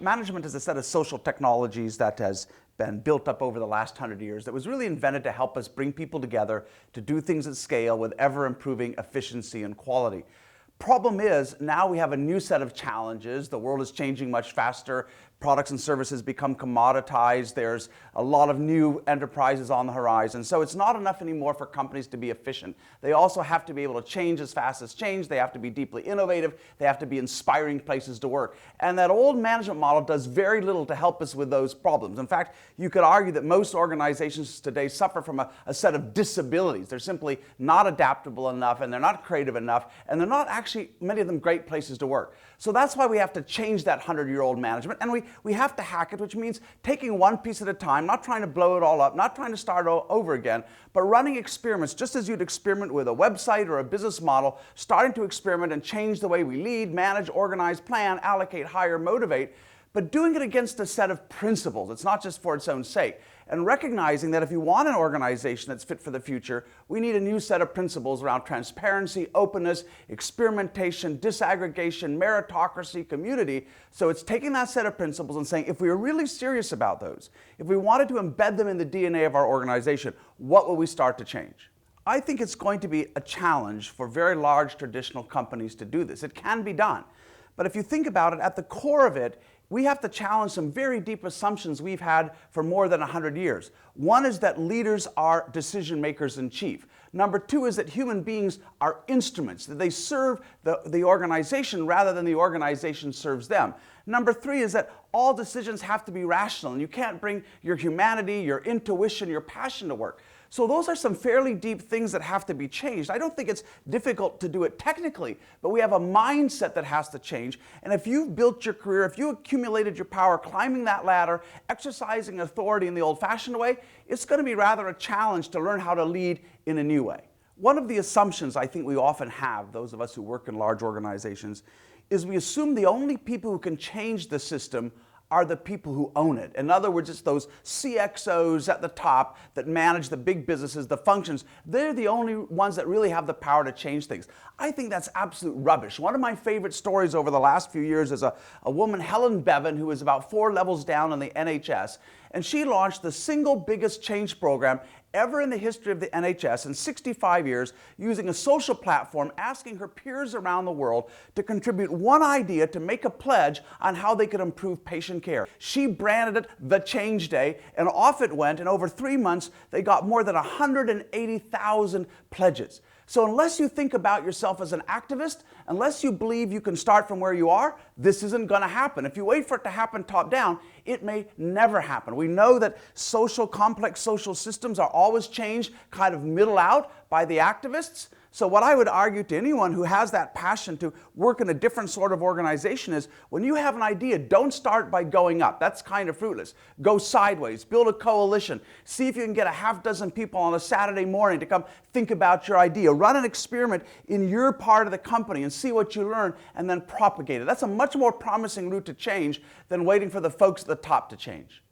Management is a set of social technologies that has been built up over the last 100 years that was really invented to help us bring people together to do things at scale with ever-improving efficiency and quality. Problem is, now we have a new set of challenges. The world is changing much faster. Products and services become commoditized. There's a lot of new enterprises on the horizon. So it's not enough anymore for companies to be efficient. They also have to be able to change as fast as change. They have to be deeply innovative. They have to be inspiring places to work. And that old management model does very little to help us with those problems. In fact, you could argue that most organizations today suffer from a set of disabilities. They're simply not adaptable enough, and they're not creative enough, and they're not actually, many of them, great places to work. So that's why we have to change that 100-year-old management, and we have to hack it, which means taking one piece at a time, not trying to blow it all up, not trying to start over again, but running experiments just as you'd experiment with a website or a business model, starting to experiment and change the way we lead, manage, organize, plan, allocate, hire, motivate, but doing it against a set of principles. It's not just for its own sake. And recognizing that if you want an organization that's fit for the future, we need a new set of principles around transparency, openness, experimentation, disaggregation, meritocracy, community. So it's taking that set of principles and saying, if we are really serious about those, if we wanted to embed them in the DNA of our organization, what will we start to change? I think it's going to be a challenge for very large traditional companies to do this. It can be done. But if you think about it, at the core of it, we have to challenge some very deep assumptions we've had for more than 100 years. One is that leaders are decision makers in chief. Number two is that human beings are instruments, that they serve the organization rather than the organization serves them. Number three is that all decisions have to be rational, and you can't bring your humanity, your intuition, your passion to work. So those are some fairly deep things that have to be changed. I don't think it's difficult to do it technically, but we have a mindset that has to change. And if you've built your career, if you accumulated your power climbing that ladder, exercising authority in the old-fashioned way, it's going to be rather a challenge to learn how to lead in a new way. One of the assumptions I think we often have, those of us who work in large organizations, is we assume the only people who can change the system are the people who own it. In other words, it's those CXOs at the top that manage the big businesses, the functions. They're the only ones that really have the power to change things. I think that's absolute rubbish. One of my favorite stories over the last few years is a woman, Helen Bevan, who is about 4 levels down in the NHS, and she launched the single biggest change program ever in the history of the NHS in 65 years, using a social platform, asking her peers around the world to contribute one idea to make a pledge on how they could improve patient care. She branded it the Change Day, and off it went, and over 3 months, they got more than 180,000 pledges. So unless you think about yourself as an activist, unless you believe you can start from where you are, this isn't going to happen. If you wait for it to happen top down, it may never happen. We know that complex social systems are always changed kind of middle out by the activists. So what I would argue to anyone who has that passion to work in a different sort of organization is, when you have an idea, don't start by going up. That's kind of fruitless. Go sideways, build a coalition, see if you can get a half-dozen people on a Saturday morning to come think about your idea. Run an experiment in your part of the company and see what you learn, and then propagate it. That's a much more promising route to change than waiting for the folks at the top to change.